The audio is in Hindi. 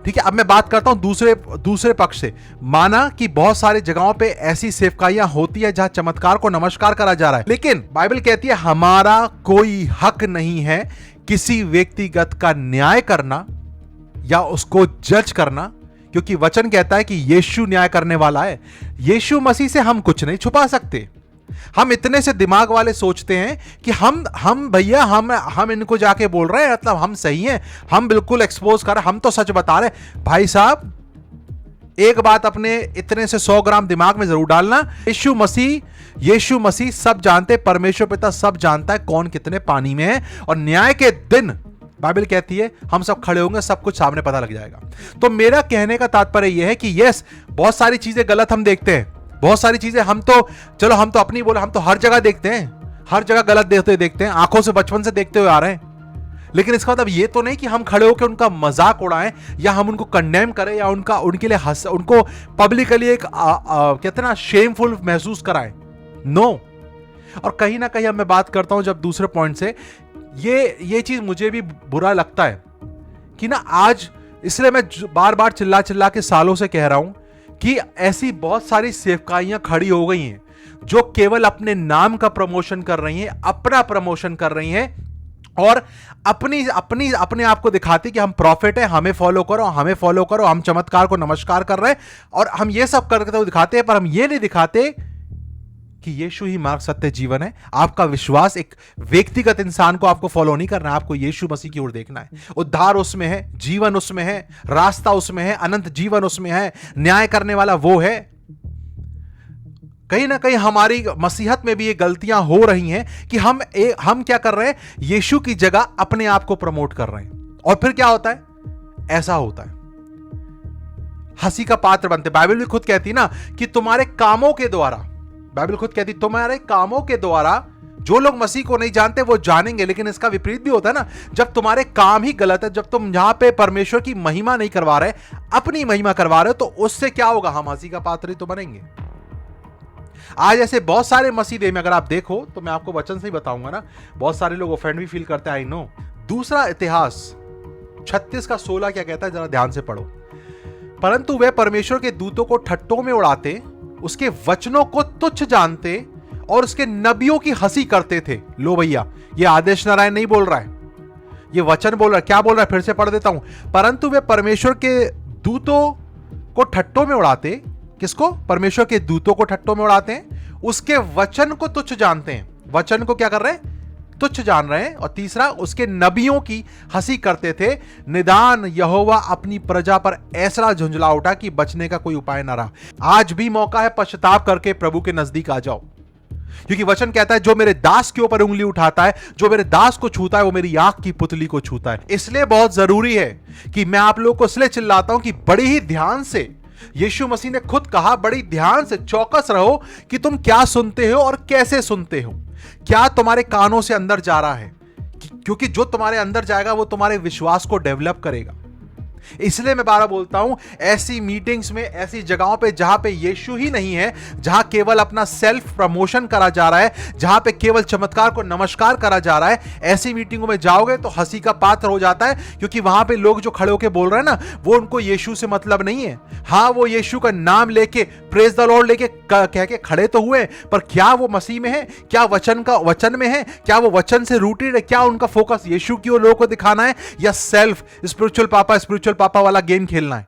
ठीक है, अब मैं बात करता हूं दूसरे पक्ष से। माना कि बहुत सारी जगहों पे ऐसी सेवकाइयां होती है जहां चमत्कार को नमस्कार करा जा रहा है, लेकिन बाइबल कहती है हमारा कोई हक नहीं है किसी व्यक्तिगत का न्याय करना या उसको जज करना, क्योंकि वचन कहता है कि यीशु न्याय करने वाला है। यीशु मसीह से हम कुछ नहीं छुपा सकते। हम इतने से दिमाग वाले सोचते हैं कि हम भैया हम इनको जाके बोल रहे हैं, मतलब हम सही हैं, हम बिल्कुल एक्सपोज कर रहे हैं, हम तो सच बता रहे हैं। भाई साहब, एक बात अपने इतने से 100 ग्राम दिमाग में जरूर डालना, यीशु मसीह सब जानते, परमेश्वर पिता सब जानता है कौन कितने पानी में है, और न्याय के दिन बाइबल कहती है हम सब खड़े होंगे, सब कुछ सामने पता लग जाएगा। तो मेरा कहने का तात्पर्य यह है कि यस, बहुत सारी चीजें गलत हम देखते हैं, बहुत सारी चीजें हम तो अपनी बोले, हम तो हर जगह देखते हैं, हर जगह गलत देखते हैं, आंखों से बचपन से देखते हुए आ रहे हैं। लेकिन इसका मतलब ये तो नहीं कि हम खड़े होकर उनका मजाक उड़ाएं या हम उनको कंडेम करें या उनके लिए उनको पब्लिकली एक कहते ना शेमफुल महसूस कराएं। नो। और कहीं ना कहीं अब मैं बात करता हूं जब दूसरे पॉइंट से, ये चीज मुझे भी बुरा लगता है कि ना आज, इसलिए मैं बार बार चिल्ला के सालों से कह रहा हूं कि ऐसी बहुत सारी सेवकाइयां खड़ी हो गई हैं जो केवल अपने नाम का प्रमोशन कर रही हैं, अपना प्रमोशन कर रही हैं, और अपने आप को दिखाती कि हम प्रॉफिट है, हमें फॉलो करो, हम चमत्कार को नमस्कार कर रहे हैं, और हम ये सब करके तो दिखाते हैं, पर हम ये नहीं दिखाते कि यीशु ही मार्ग, सत्य, जीवन है। आपका विश्वास एक व्यक्तिगत इंसान को आपको फॉलो नहीं करना है, आपको यीशु मसीह की ओर देखना है। उद्धार उसमें है, जीवन उसमें है, रास्ता उसमें है, अनंत जीवन उसमें है, न्याय करने वाला वो है। कहीं ना कहीं हमारी मसीहत में भी ये गलतियां हो रही हैं कि हम क्या कर रहे हैं, यीशु की जगह अपने आप को प्रमोट कर रहे हैं, और फिर क्या होता है, ऐसा होता है, हंसी का पात्र बनते। बाइबल भी खुद कहती ना कि तुम्हारे कामों के द्वारा, बाइबल खुद कहती तुम्हारे कामों के द्वारा जो लोग मसीह को नहीं जानते वो जानेंगे। लेकिन इसका विपरीत भी होता है ना, जब तुम्हारे काम ही गलत है, जब तुम यहां पे परमेश्वर की महिमा नहीं करवा रहे, अपनी महिमा करवा रहे हो, तो उससे क्या होगा, हम हंसी का पात्र ही तो बनेंगे। आज ऐसे बहुत सारे मसीह में अगर आप देखो तो मैं आपको वचन से ही बताऊंगा ना, बहुत सारे लोग ऑफेंड भी फील करते हैं, आई नो। दूसरा इतिहास 36:16 क्या कहता है, जरा ध्यान से पढ़ो। परंतु वे परमेश्वर के दूतों को ठट्टों में उड़ाते, उसके वचनों को तुच्छ जानते और उसके नबियों की हंसी करते थे। लो भैया, ये आदेश नारायण नहीं बोल रहा है, ये वचन बोल रहा है। क्या बोल रहा है, फिर से पढ़ देता हूं। परंतु वे परमेश्वर के दूतों को ठट्टों में उड़ाते, किसको, परमेश्वर के दूतों को ठट्टों में उड़ाते हैं, उसके वचन को तुच्छ जानते हैं। वचन को क्या कर रहे हैं, तुच्छ जान रहे हैं। और तीसरा, उसके नबियों की हंसी करते थे। निदान यहोवा अपनी प्रजा पर ऐसा झुंझला उठा कि बचने का कोई उपाय ना रहा। आज भी मौका है, पश्चाताप करके प्रभु के नजदीक आ जाओ, क्योंकि वचन कहता है जो मेरे दास के ऊपर उंगली उठाता है, जो मेरे दास को छूता है, वो मेरी आंख की पुतली को छूता है। इसलिए बहुत जरूरी है कि मैं आप लोगों को इसलिए चिल्लाता हूं कि बड़ी ही ध्यान से, यीशु मसीह ने खुद कहा, बड़ी ध्यान से चौकस रहो कि तुम क्या सुनते हो और कैसे सुनते हो, क्या तुम्हारे कानों से अंदर जा रहा है, क्योंकि जो तुम्हारे अंदर जाएगा वो तुम्हारे विश्वास को डेवलप करेगा। इसलिए मैं बार बोलता हूं, ऐसी मीटिंग्स में, ऐसी जगहों पे जहां पे यीशु ही नहीं है, जहां केवल अपना सेल्फ प्रमोशन करा जा रहा है, जहां पे केवल चमत्कार को नमस्कार करा जा रहा है, ऐसी मीटिंगों में जाओगे तो हंसी का पात्र हो जाता है, क्योंकि वहां पे लोग जो खड़े होकर बोल रहे हैं ना, वो उनको यीशु से मतलब नहीं है। हां, वो यीशु का नाम लेके, प्रेज द लॉर्ड लेके कह के खड़े तो हुए, पर क्या वो मसीह में है, क्या वचन में है, क्या वो वचन से रूटेड है, क्या उनका फोकस यीशु की ओर लोगों को दिखाना है, या सेल्फ स्पिरिचुअल पापा वाला गेम खेलना है।